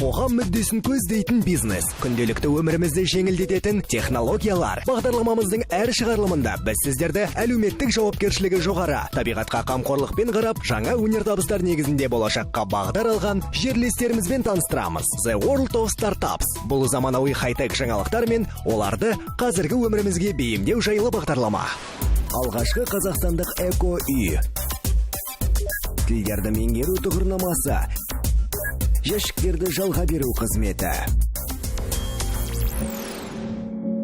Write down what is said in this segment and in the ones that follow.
Қоғам мүддесін көздейтін бизнес, күнделікті өмірімізді жеңілдететін технологиялар. Бағдарламамыздың әр шығарылымында біз сіздерді әлеуметтік жауапкершілігі жоғары, табиғатқа қамқорлықпен қарап, жаңа өнертабыстар негізінде болашаққа бағдар алған жерлестерімізбен таныстырамыз. The World of Startups. Бұл заманауи хай-тек жаңалықтар мен оларды қазіргі өмірімізге бейімдеу жайлы бағдарлама. Алғашқы қазақстандық эко-үй. Тілдерді меңгеру тұғырнамасы. Жәшіктерді жалға беру қызметі.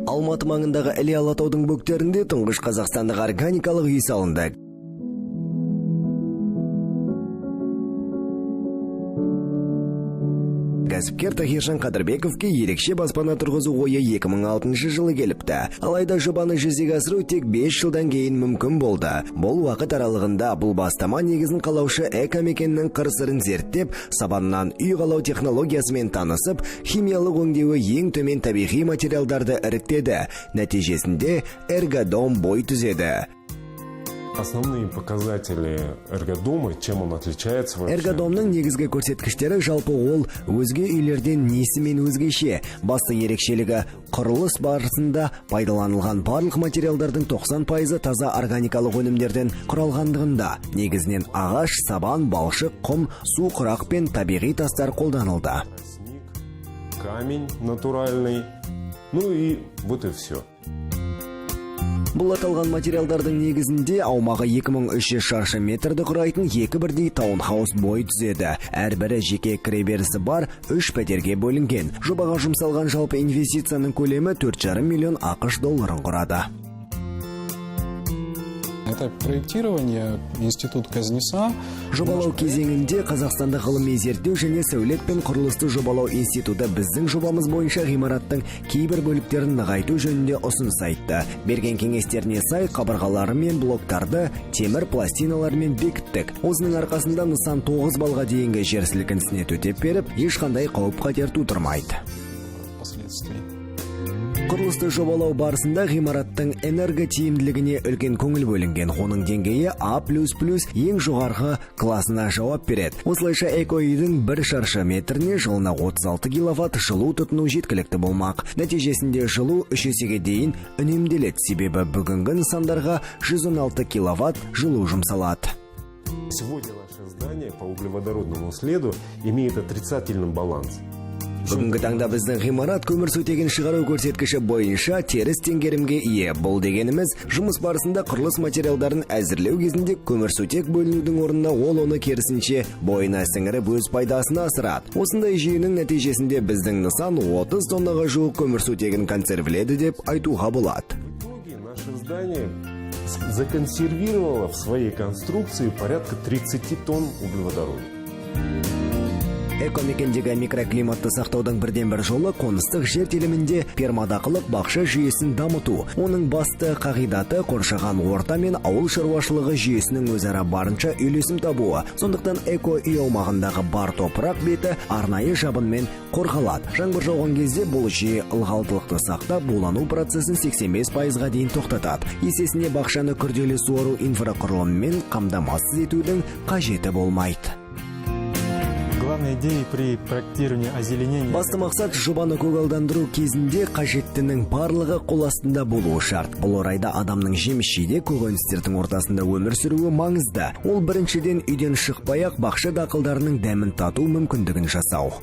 Алматы маңындағы Іле Алатаудың бөктерінде тұңғыш қазақстандық органикалық үй салынды. Кәсіпкер Тахиржан Қадырбековке ерекше баспана тұрғызу ойы 2006 жылы келіпті. Алайда жобаны жүзеге асыру тек 5 жылдан кейін мүмкін болды. Бұл уақыт аралығында бұл бастама негізін қалаушы экомекеннің қыр-сырын зерттеп, сабаннан үй қалау технологиясымен танысып, химиялық өңдеуі ең төмен табиғи материалдарды іріктеді. Нәтижесінде Эргодом бой түзеді. Основные показатели эргодома, чем он отличается вообще? Эргодомның негізгі көрсеткіштері жалпы ол өзге үйлерден несімен өзгеше. Басты ерекшелігі құрылыс барысында пайдаланылған барлық материалдардың 90% таза органикалық өнімдерден құралғандығында. Негізінен ағаш, сабан, балшық, құм, су, құрақ пен табиғи тастар қолданылды. Камень натуральный. Ну и вот и все. Бұл аталған материалдардың негізінде аумағы 2300 шаршы метрді құрайтын екі бірдей таунхаус бой түзеді. Әрбірі жеке кіреберісі бар 3 пәтерге бөлінген. Жобаға жұмсалған жалпы инвестицияның көлемі 4,5 миллион ақш долларын құрады. Это проектирование институт Казнеса. Жобалау кезеңінде Қазақстанда ғылыми зерттеу және сәулет пен құрылысты жобалау институты біздің жобамыз бойынша ғимараттың кейбір бөліктерін нығайту жөнінде ұсыныс айтты. Берген кеңестеріне сай қабырғалары мен блоктарды темір пластиналармен бекіттік. Осының арқасында нысан 9 балға дейінгі жер сілкінісіне төтеп беріп, ешқандай қауіп-қатер тудырмайды. Құрылысты жобалау барысында ғимараттың энерготиімділігіне үлкен көңіл бөлінген. Оның деңгейі А++ ең жоғарғы класына жауап береді. Осылайша эко-үйдің 1 шаршы метріне жылына 36 киловатт жылу тұтыну жеткілікті болмақ. Нәтижесінде жылу 3 есеге дейін үнемделеді, себебі бүгінгі нысандарға 116 киловатт жылу жұмсалады. Сегодня наше здание по углеводородному следу имеет отрицательный баланс. Бүгінгі таңда біздің ғимарат көмірсутегін шығару көрсеткіші бойынша теріс теңгерімге ие. Бұл дегеніміз, жұмыс барысында құрылыс материалдарын әзірлеу кезінде көмірсутек бөлінудің орнына ол оны керісінше бойына сіңіріп өз пайдасына асырады. Осындай жүйенің нәтижесінде біздің нысан 30 тоннаға жуық көмірсутегін консервіледі деп айтуға болады. В итоге наше здание законсервировало в своей конструкции порядка 30 тонн углеводорода. Экомекендегі микроклиматты сақтаудың бірден-бір жолы қоныстық жер телімінде пермадақылық бақша жүйесін дамыту. Оның басты қағидаты қоршаған орта мен ауыл шаруашылығы жүйесінің өзара барынша үйлесім табуы. Сондықтан эко-үй аумағындағы бар топырақ беті арнайы жабынмен қорғалады. Жаңбыр жауған кезде бұл жүйе ылғалдылықты сақтап, булану процесін 85%-ға дейін тоқтатады. Есесіне бақшаны күрделі суару инфрақұрылымымен қамтамасыз етудің қажеті болмайды. Басты мақсат жобаны көгалдандыру кезінде қажеттінің барлығы қол астында болуы шарт. Бұл орайда адамның жеміс-жидек көкөністердің ортасында өмір сүруі маңызды. Ол біріншіден үйден шықпай-ақ бақша дақылдарының дәмін тату мүмкіндігін жасау.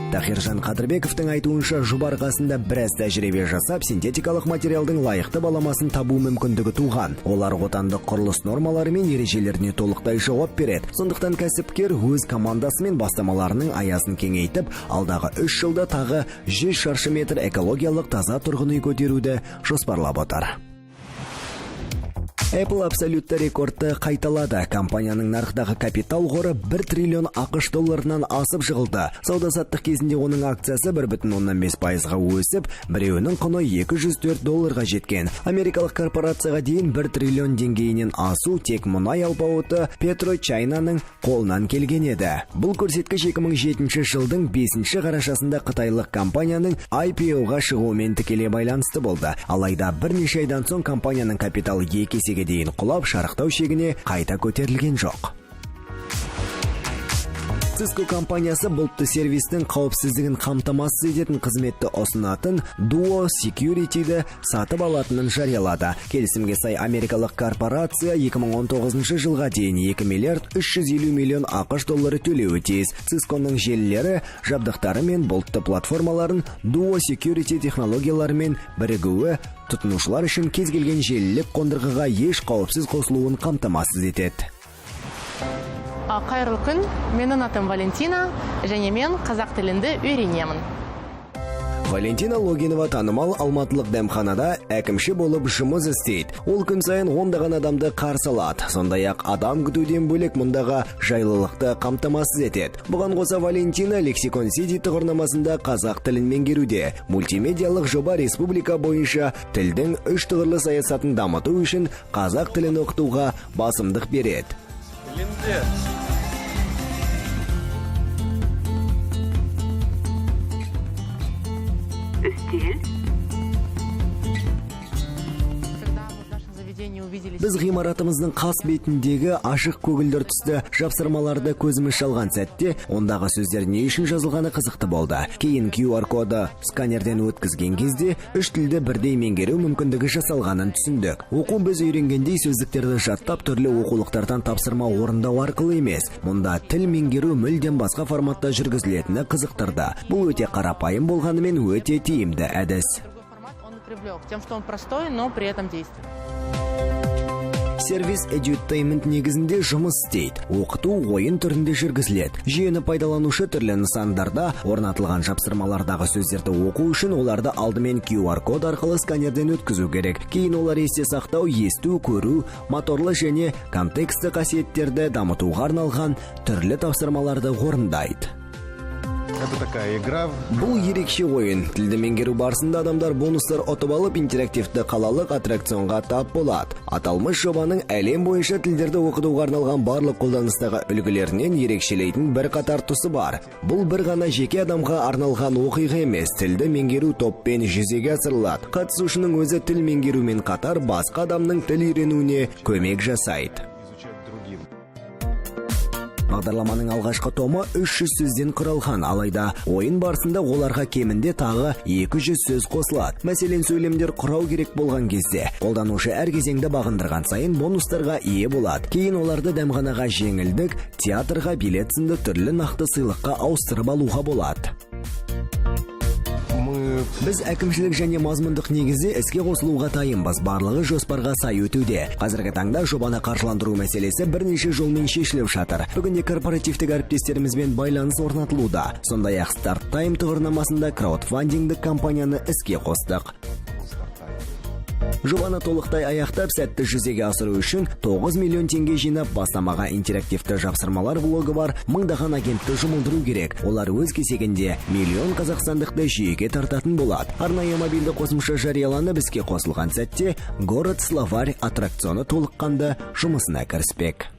Тахиржан Қадырбековтың айтуынша жоба арқасында біраз тәжірибе жасап, синтетикалық материалдың лайықты баламасын табу мүмкіндігі туған. Олар отандық құрылыс нормалары мен ережелеріне толықтай жауап береді. Сондықтан кәсіпкер өз командасы мен бастамаларының аясын кеңейтіп, алдағы 3 жылда тағы 100 шаршы метр экологиялық таза тұрғын үй көтеруді жоспарлап отыр. Apple абсолютті рекордты қайталады. Компанияның нарықтағы капитал қоры 1 триллион ақш долларынан асып жығылды. Сауда-саттық кезінде оның акциясы 1,5%-ға өсіп, біреуінің құны 204 долларға жеткен. Америкалық корпорацияға дейін 1 триллион деңгейінен асу тек мұнай алпауыты PetroChinaның қолынан келген еді. Бұл көрсеткіш 2007 жылдың 5 қарашасында қытайлық компанияның IPO-ға шығуымен тікелей байланысты болды. Алайда бірнеше айдан соң компанияның капиталы 2 есеге дейін құлап, шарықтау шегіне қайта көтерілген жоқ. Cisco компаниясы бұлтты сервистің қауіпсіздігін қамтамасыз ететін қызметті ұсынатын Duo Security-ді сатып алатынын жариялады. Келісімге сай америкалық корпорация 2019 жылға дейін 2 миллиард 350 миллион ақш доллары төлеуі тиіс. Cisco-ның желілері, жабдықтары мен бұлтты платформаларын Duo Security технологияларымен бірігуі тұтынушылар үшін кез келген желілік қондырғыға еш қауіпсіз қосылуын қамтамасыз етеді. Қайырлы күн, менің атым Валентина, және мен қазақ тілінде үйренемін. Валентина Логинова танымал алматылық дәмханада әкімші болып жұмыс істейді. Ол күн сайын ондаған адамды қарсы алады. Сондай-ақ адам күтуден бөлек мұндағы жайлылықты қамтамасыз етеді. Бұған қоса Валентина Lexicon City тұғырнамасында қазақ тілін меңгеруде. Мультимедиялық жоба республика бойынша тілдің 3 тұғырлы саясатын дамыту үшін қазақ тілін оқытуға басымдық береді. Біз ғимаратымыздың қас бетіндегі ашық көгілдір түсті жапсырмаларды көзіміз шалған сәтте, ондағы сөздер не үшін жазылғаны қызықты болды. Кейін QR коды сканерден өткізген кезде 3 тілді бірдей меңгеру мүмкіндігі жасалғанын түсіндік. Оқу біз үйренгендей сөздіктерді жаттап түрлі оқулықтардан тапсырма орындау арқылы емес. Мұнда тіл меңгеру мүлдем басқа форматта жүргізілетіні қызықтырды. Бұл өте қарапайым болғанымен өте тиімді әдіс. Тем, что он простой, но при этом действует. Сервис Edutainment негізінде жұмыс істейді. Оқыту ойын түрінде жүргізіледі. Жүйені пайдаланушы түрлі нысандарда орнатылған жапсырмалардағы сөздерді оқу үшін оларды алдымен QR код арқылы сканерден өткізу керек. Кейін олар есте сақтау, есту, көру, моторлы және контексті қасиеттерді дамытуға арналған түрлі тапсырмаларды орындайды. Это такая игра. Бұл ерекше ойын. Тілді меңгеру барысында адамдар бонустар ұтып алып интерактивті қалалық аттракционға тап болады. Аталмыш жобаның әлем бойынша тілдерді оқытуға арналған барлық қолданыстағы үлгілерінен ерекшелейтін бір қатар тұсы бар. Бұл бір ғана жеке адамға арналған оқиға емес, тілді меңгеру топпен жүзеге асырылады. Қатысушының өзі тіл меңгерумен қатар басқа адамның тіл үйренуіне көмек жасайды. Бағдарламаның алғашқы томы 300 сөзден құралған, алайда ойын барысында оларға кемінде тағы 200 сөз қосылады. Мәселен, сөйлемдер құрау керек болған кезде, қолданушы әр кезеңді бағындырған сайын бонустарға ие болады. Кейін оларды дәмханаға жеңілдік, театрға билет сынды түрлі нақты сыйлыққа ауыстырып алуға болады. Біз әкімшілік және мазмұндық негізде іске қосылуға дайынбыз, барлығы жоспарға сай өтуде. Қазіргі таңда жобаны қаржыландыру мәселесі бірнеше жолмен шешіліп жатыр. Бүгінде корпоративтік әріптестерімізбен байланыс орнатылуда. Сондай-ақ Start Time тұғырнамасында краудфандингдік компанияны іске қостық. Жобаны толықтай аяқтап, сәтті жүзеге асыру үшін 9 миллион теңге жинап, бастамаға интерактивті жапсырмалар блогы бар мыңдаған агентті жұмылдыру керек. Олар өз кезегінде миллион қазақстандықты жүйеге тартатын болады. Арнайы мобильді қосымша жарияланып іске қосылған сәтте, город словарь аттракционы толыққанды жұмысына кіріспек.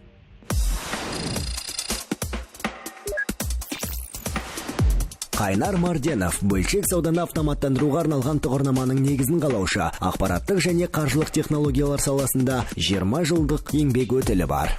Қайнар Марденов бөлшек сауданы автоматтандыруға арналған тұғырнаманың негізін қалаушы, ақпараттық және қаржылық технологиялар саласында 20 жылдық еңбек өтілі бар.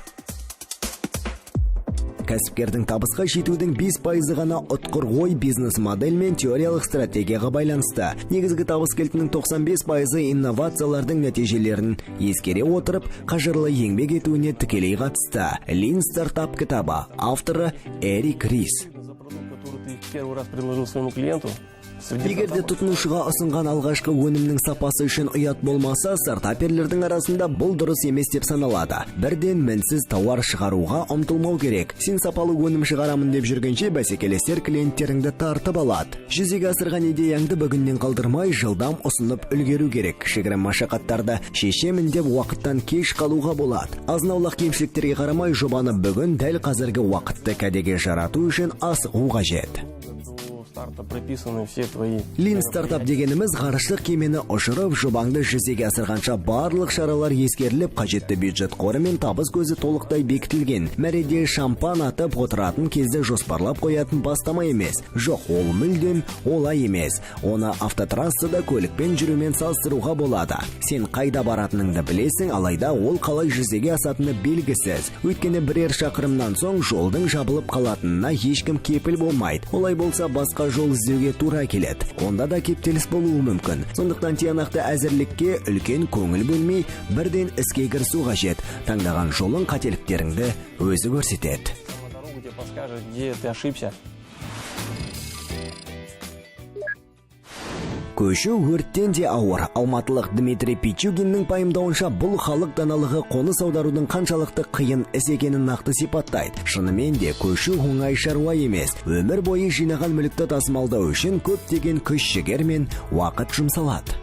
Кәсіпкердің табысқа жетудің 5% ғана ұтқыр ой бизнес модель мен теориялық стратегияға байланысты. Негізгі табыс кілтінің 95% инновациялардың нәтижелерін ескере отырып, қажырлы еңбек етуіне тікелей қатысты. Lean Startup кітабы, авторы Эрик Рис. Первый раз предложил своему клиенту. Егерде тұтынушыға ұсынған алғашқы өнімнің сапасы үшін ұят болмаса, стартаперлердің арасында бұл дұрыс емес деп саналады. Бірден мінсіз тауар шығаруға ұмтылмау керек. Сен сапалы өнім шығарамын деп жүргенше бәсекелестер клиенттеріңді тартып алады. Жүзеге асырған идеяңды бүгіннен қалдырмай, жылдам ұсынып үлгеру керек. Кішігірім машақаттарды шешемін деп уақыттан кеш қалуға болады. Азын-аулақ кемшіліктерге қарамай, жобаны бүгін дәл қазіргі уақытты кәдеге жарату үшін асығу қажет. старта прописаны все твои... Lean стартап дегеніміз ғарыштық кемені ұшырып, жобаңды жүзеге асырғанша барлық шаралар ескеріліп, қажетті бюджет қоры мен табыс көзі толықтай бекітілген. Мәреде шампан атып отыратын кезде жоспарлап қоятын бастама емес. Жоқ, ол мүлдем олай емес. Оны автотрассада көлікпен жүрумен салыстыруға болады. Сен қайда баратыныңды білесің, алайда ол қалай жүзеге асатыны белгісіз. Өйткені бірер шақырымнан соң жолдың жабылып қалатынына ешкім кепіл болмайды. Олай болса басқа жол іздеуге тура келеді. Онда да кептеліс болуы мүмкін. Сондықтан тиянақты әзірлікке үлкен көңіл бөлмей, бірден іске кірісу қажет. Таңдаған жолың қателіктеріңді өзі көрсетеді. Дорогу тебе подскажет, где ты ошибся. Көшу өрттен де ауыр. Алматылық Дмитрий Пичугиннің пайымдауынша бұл халық даналығы қоныс аударудың қаншалықты қиын іс екенін нақты сипаттайды. Шынымен де көшу оңай шаруа емес. Өмір бойы жинаған мүлікті тасымалдау үшін көптеген күш-жігер мен уақыт жұмсалады.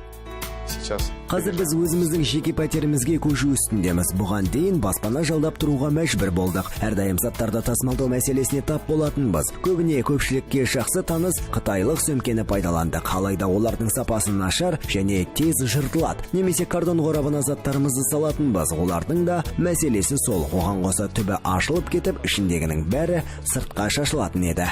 Қазір біз өзіміздің жеке пәтерімізге көшу үстіндеміз. Бұған дейін баспана жалдап тұруға мәжбүр болдық. Әрдайым заттарды тасымалдау мәселесіне тап болатынбыз. Көбіне көпшілікке жақсы таныс қытайлық сөмкені пайдаландық. Алайда олардың сапасы нашар және тез жыртылады. Немесе картон қорабына заттарымызды салатынбыз. Олардың да мәселесі сол. Оған қоса түбі ашылып кетіп, ішіндегінің бәрі сыртқа шашылатын еді.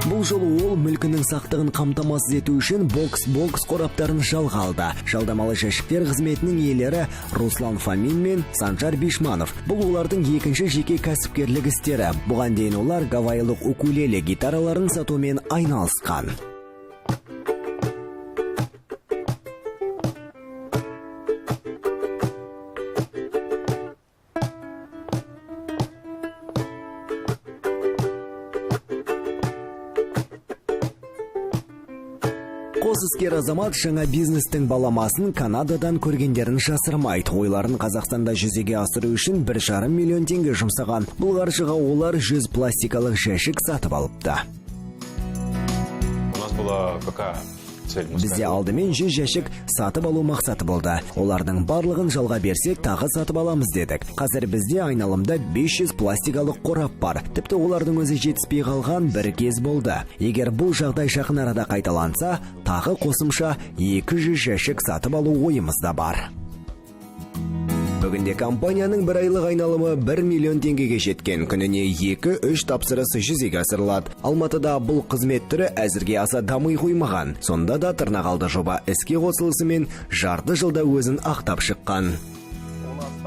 Бұл жолы ол мүлкінің сақтығын қамтамасыз ету үшін бокс қораптарын жалға алды. Жалдамалы жәшіктер қызметінің иелері Руслан Фомин мен Санжар Бишманов. Бұл олардың екінші жеке кәсіпкерлік істері. Бұған дейін олар гавайлық укулеле гитараларын сатумен айналысқан. Қос іскер азамат жаңа бизнестің баламасын Канададан көргендерін жасырмайды. Ойларын Қазақстанда жүзеге асыру үшін 1,5 миллион теңге жұмсаған. Бұл қаржыға олар 100 пластикалық жәшік сатып алыпты. У нас была какая цель? Бізде алдымен 100 жәшік сатып алу мақсаты болды. Олардың барлығын жалға берсек, тағы сатып аламыз дедік. Қазір бізде айналымда 500 пластикалық қорап бар. Тіпті олардың өзі жетіспей қалған бір кез болды. Егер бұл жағдай жақын арада қайталанса, тағы қосымша 200 жәшік сатып алу ойымызда бар. Бүгінде компанияның бір айлық айналымы 1 миллион теңгеге жеткен. Күніне 2-3 тапсырысы жүзеге асырылады. Алматыда бұл қызмет түрі әзірге аса дамый қоймаған. Сонда да тырнақалды жоба іске қосылысымен жарты жылда өзін ақтап шыққан.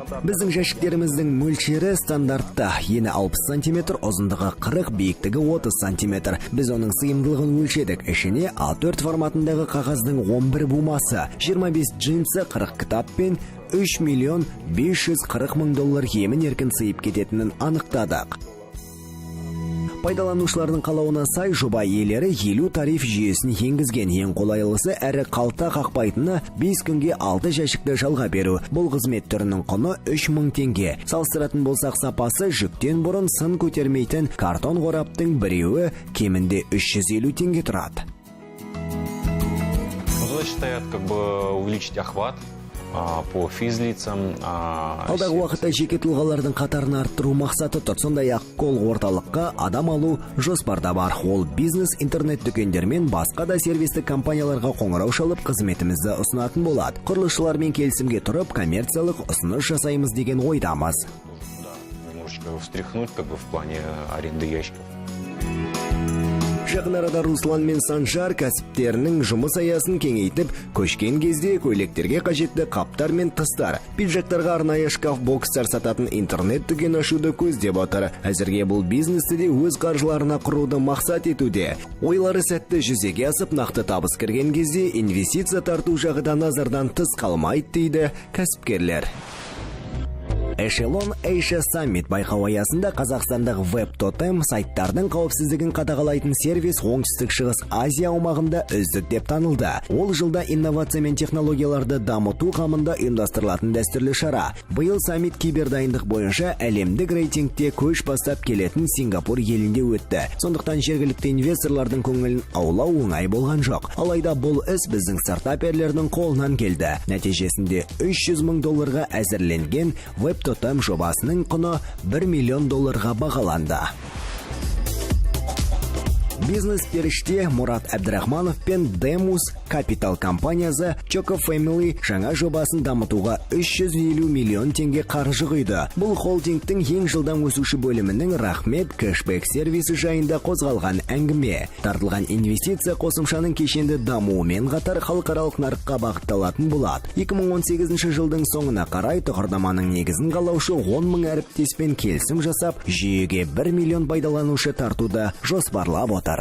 Біздің жәшіктеріміздің мөлшері стандартта. Ені 60 см, ұзындығы 40, биіктігі 30 см. Біз оның сыйымдылығын өлшедік. Ішіне A4 форматындағы қағаздың 11 бумасы, 25 джинсы, 40 кітап пен 3 миллион 540 мың доллар емін еркін сыйып кететінін анықтадық. Пайдаланушылардың қалауына сай жоба иелері 50 тариф жүйесін енгізген. Ең қолайлысы әрі қалта қақпайтыны 5 күнге 6 жәшікті жалға беру. Бұл қызмет түрінің құны 3000 теңге. Салыстыратын болсақ, сапасы жүктен бұрын сын көтермейтін картон қораптың біреуі кемінде 350 теңге тұрады. Задача стоят увеличить охват по физлицам. Алдағы уақытта жеке тұлғалардың қатарын арттыру мақсаты тұр. Сондай-ақ кол орталыққа адам алу жоспарда бар. Ол бизнес, интернет дүкендермен басқа да сервистік компанияларға қоңырау шалып қызметімізді ұсынатын болады. Құрылысшылармен келісімге тұрып, коммерциялық ұсыныс жасаймыз деген ойдамыз. Немножечко встряхнуть в плане аренды ящиков. Жақын арада Руслан мен Санжар кәсіптерінің жұмыс аясын кеңейтіп, көшкен кезде көйлектерге қажетті қаптар мен тыстар, пиджактарға арнайы шкаф бокстар сататын интернет дүкен ашуды көздеп отыр. Әзірге бұл бизнесті де өз қаржыларына құруды мақсат етуде. Ойлары сәтті жүзеге асып, нақты табыс кірген кезде инвестиция тарту жағы да назардан тыс қалмайды дейді кәсіпкерлер. Эшелон Asia Summit байқау аясында Қазақстандық веб-тотем сайттардың қауіпсіздігін қадағалайтын сервис Оңтүстік Шығыс Азия аумағында үздік деп танылды. Ол жылда инновация мен технологияларды дамыту қамында ұйымдастырылатын дәстүрлі шара. Биыл саммит кибердайындық бойынша әлемдік рейтингте көш бастап келетін Сингапур елінде өтті. Сондықтан жергілікті инвесторлардың көңілін аулау оңай болған жоқ. Алайда бұл іс біздің стартаперлердің қолынан келді. Нәтижесінде 300 мың долларға әзірленген веб-тотем жобасының құны $1 миллион бағаланды. Бизнес-періште Мурат Әбдірахманов пен Демус Capital компаниясы Choco Family жаңа жобасын дамытуға 350 миллион теңге қаржы құйды. Бұл холдингтің ең жылдам өсуші бөлімінің рахмет кэшбэк сервисі жайында қозғалған әңгіме. Тартылған инвестиция қосымшаның кешенді дамуымен қатар халықаралық нарыққа бағытталатын болады. 2018 жылдың соңына қарай тұғырнаманың негізін қалаушы 10 мың әріптеспен келісім жасап, жүйеге 1 миллион пайдаланушы тартуды жоспарлап отыр.